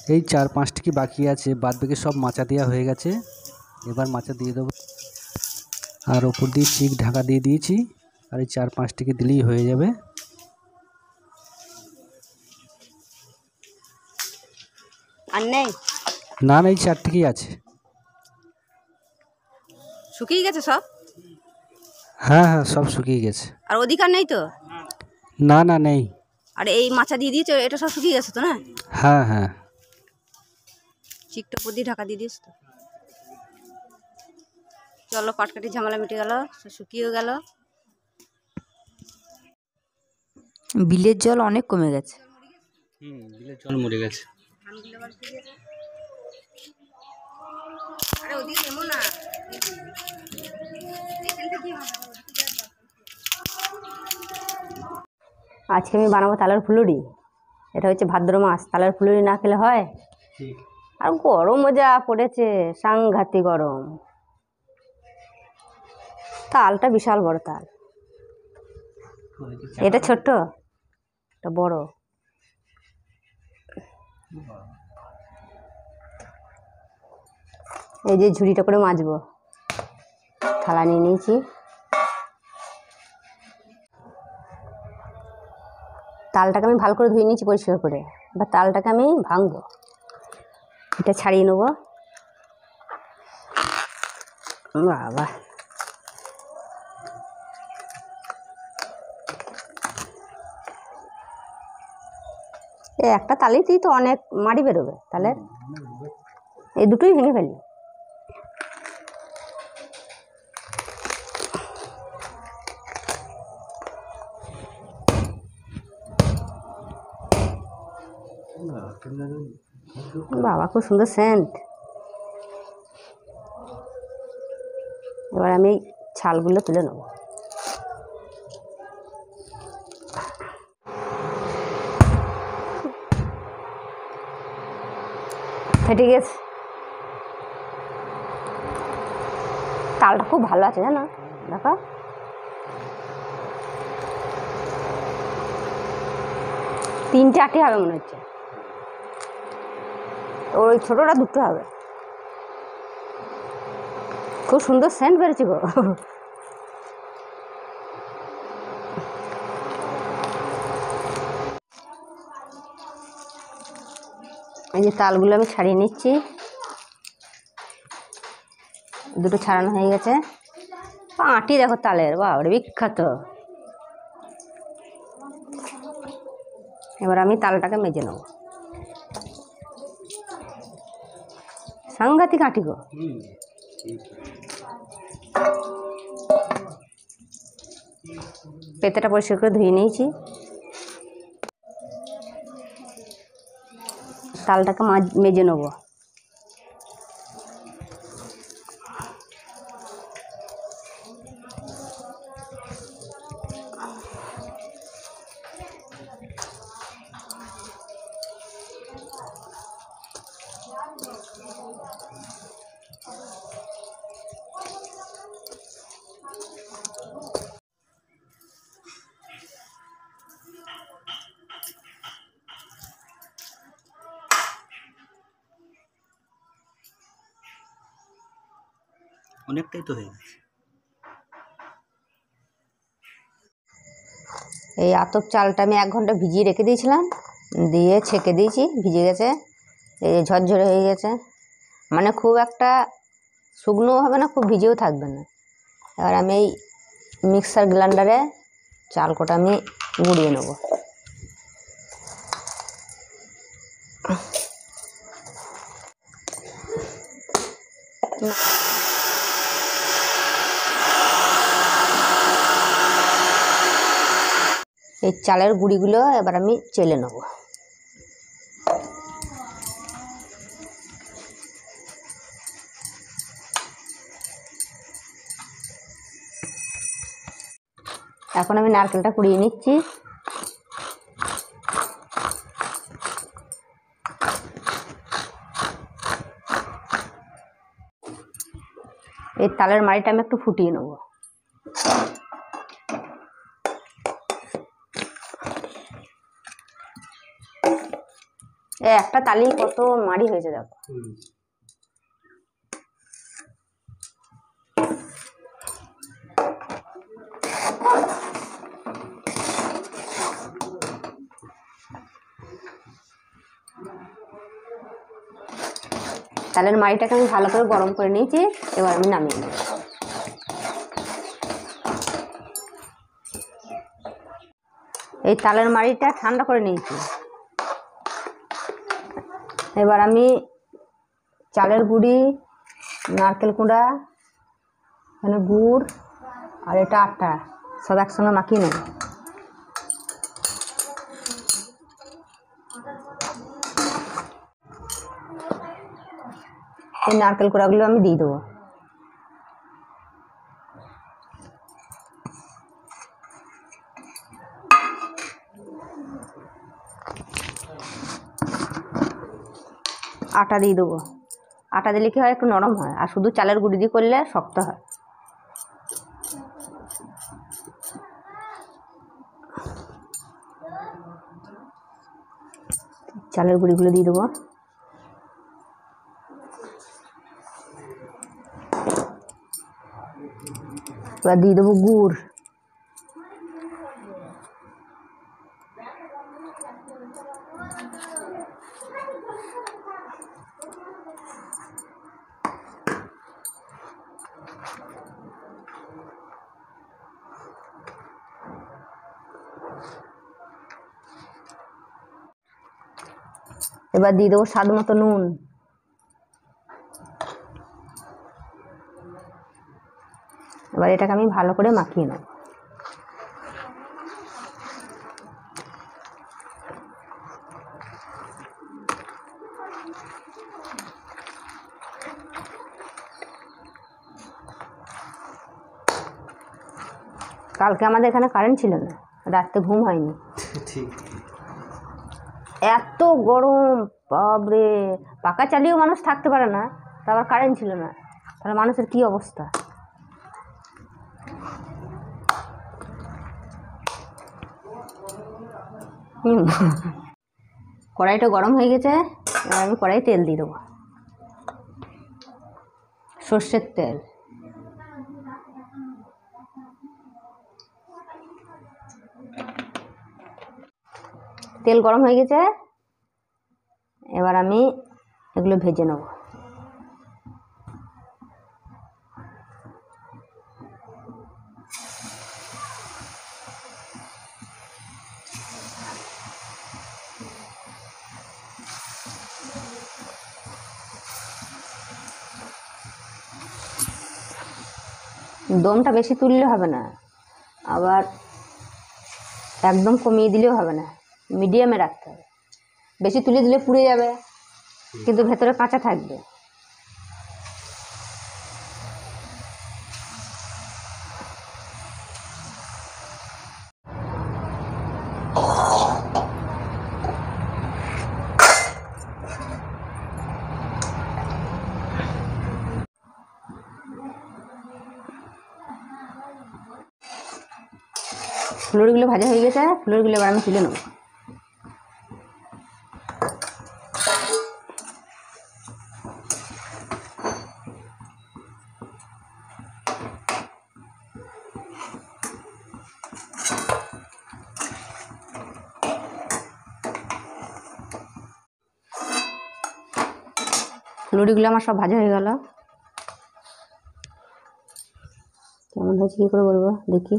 এই 4-5টি কি বাকি আছে, বাদ বাকি সব মাচা দেওয়া হয়ে গেছে। এবার মাচা দিয়ে দেবো, আর ওপর দিয়ে চিক ঢাকা দিয়ে দিয়েছি। আর এই 4-5টিকে দিলেই হয়ে যাবে। আর নেই? না না, এই 4টিকেই আছে। শুকিয়ে গেছে সব? হ্যাঁ হ্যাঁ, সব শুকিয়ে গেছে। আর অধিকার নেই তো? না না, নেই। আর এই মাচা দিয়ে দিয়েছো, এটা সব শুকিয়ে গেছে তো না? হ্যাঁ হ্যাঁ। চিকটা উপর দিয়ে ঢাকা দিয়ে দিস তো। চলো, পাটকাঠি ঝামেলা মিটে গেল, শুকিয়েও গেল। বিলের জল অনেক কমে গেছে। বিলের জল মরে গেছে। আরে ওদিকে এমন না, আজকে আমি বানাবো তালের ফুলুরি। এটা হচ্ছে ভাদ্র মাস, তালের ফুলুরি না খেলে হয়? আর গরমও যা পড়েছে, সাংঘাতিক গরম। তালটা বিশাল বড় তাল, এটা ছোট্ট, এটা বড়। এই যে ঝুড়িটা করে মাজবো, থালা নিয়ে নিয়েছি। তালটাকে আমি ভালো করে ধুয়ে নিয়েছি পরিষ্কার করে। এবার তালটাকে আমি ভাঙবো, এটা ছাড়িয়ে নেবো। বাবা, একটা তালেতেই তো অনেক মাড়ি বেরোবে তালের, এই দুটোই ভেঙে ফেলি। বাবা, খুব সুন্দর সেন্ট। এবার আমি ছালগুলো তুলে নেব। ফেটে গেছে। তালটা খুব ভালো আছে জানো, দেখো। তিনটে আটি হবে মনে হচ্ছে, ওই ছোটটা দুটো হবে। খুব সুন্দর সেন্ট বেরোচ্ছে গো। এই যে তালগুলো আমি ছাড়িয়ে নিচ্ছি, দুটো ছাড়ানো হয়ে গেছে। আটি দেখো তালের, বাবা বিখ্যাত। এবার আমি তালটাকে মেজে নেব। সাংঘাতিক আটি গো। পেতেটা পরিষ্কার করে ধুয়ে নিয়েছি। তালটাকে মেজে নেব। অনেকটাই তো হয়ে গেছে। এই আতপ চালটা আমি 1 ঘন্টা ভিজিয়ে রেখে দিয়েছিলাম, দিয়ে ছেঁকে দিয়েছি, ভিজে গেছে। এই ঝরঝরে হয়ে গেছে, মানে খুব একটা শুকনোও হবে না, খুব ভিজেও থাকবে না। এবার আমি এই মিক্সার গ্রাইন্ডারে চাল কোটা আমি গুঁড়িয়ে নেব। এই চালের গুঁড়িগুলো এবার আমি চেলে নেব। এখন আমি নারকেলটা কুড়িয়ে নিচ্ছি। এই তালের মাড়িটা আমি একটু ফুটিয়ে নেব। একটা তালি কত মাড়ি হয়েছে দেখো। তালের মাড়িটাকে আমি ভালো করে গরম করে নিয়েছি, এবার আমি নামিয়ে নেব। এই তালের মাড়িটা ঠান্ডা করে নিয়েছি। এবার আমি চালের গুঁড়ি, নারকেল কুঁড়া, এখানে গুড় আর এটা আটা সব একসঙ্গে মাখিয়ে নেব। এই নারকেল কুঁড়াগুলো আমি দিয়ে দেবো। আটা দিয়ে দেবো। আটা দিলে কি হয়, একটু নরম হয়, আর শুধু চালের গুঁড়ি দিয়ে করলে শক্ত হয়। চালের গুঁড়িগুলো দিয়ে দেবো। এবার দিয়ে দেবো গুড়। এবার দিয়ে দেবো স্বাদ মতো নুন। এবার এটাকে আমি ভালো করে মাখিয়ে নেব। কালকে আমাদের এখানে কারেন্ট ছিল না, রাতে ঘুম হয়নি। ঠিক। এত গরম, বাপরে, পাখা চালিয়েও মানুষ থাকতে পারে না, তারপর কারেন্ট ছিল না, তাহলে মানুষের কি অবস্থা। কড়াইটা গরম হয়ে গেছে, এবার আমি কড়াইয়ে তেল দিয়ে দেবো, সর্ষের তেল। তেল গরম হয়ে গেছে, এবার আমি এগুলো ভেজে নেব। দমটা বেশি তুললে হবে না, আবার একদম কমিয়ে দিলেও হবে না, মিডিয়ামে রাখতে হবে। বেশি তুলে দিলে পুড়ে যাবে, কিন্তু ভেতরে কাঁচা থাকবে। ফুলুরিগুলো ভাজা হয়ে গেছে, ফুলুরিগুলো এবার আমি তুলে নেব। ফুলুরিগুলো আমার সব ভাজা হয়ে গেল। কেমন হয়েছে কী করে বলবো, দেখি।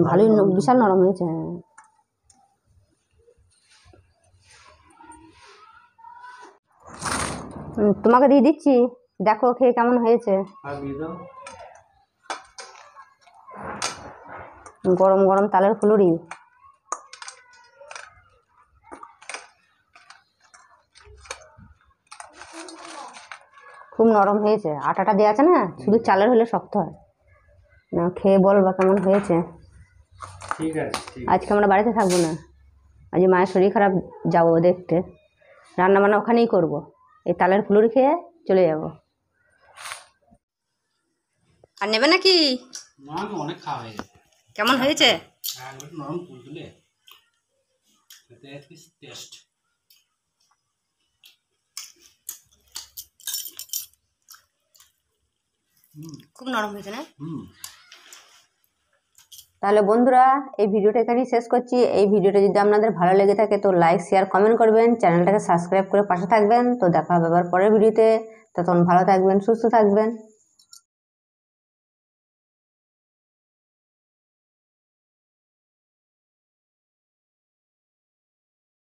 ভালোই, বিশাল নরম হয়েছে। তোমাকে দিয়ে দিচ্ছি, দেখো খেয়ে কেমন হয়েছে। গরম গরম তালের ফুলুরি। খুব নরম হয়েছে, আটাটা দেওয়া আছে না, শুধু চালের হলে শক্ত হয় না। খেয়ে বলবা কেমন হয়েছে। ঠিক আছে। আজকে আমরা বাড়িতে থাকবো না, আজ মায়ের শরীর খারাপ, যাবো দেখতে। রান্না বান্না ওখানেই করবো, এই তালের ফুলুরি খেয়ে চলে যাব। আর নেবে নাকি? না, অনেক খাওয়া হয়ে গেছে। কেমন হয়েছে? নরম তুলতুলে, টেস্ট। খুব নরম হয়েছে না? তাহলে বন্ধুরা এই ভিডিওটা এখানেই শেষ করছি। এই ভিডিওটা যদি আপনাদের ভালো লেগে থাকে তো লাইক শেয়ার কমেন্ট করবেন, চ্যানেলটাকে সাবস্ক্রাইব করে পাশে থাকবেন। তো দেখা হবে আবার পরের ভিডিওতে। ততক্ষণ ভালো থাকবেন, সুস্থ থাকবেন।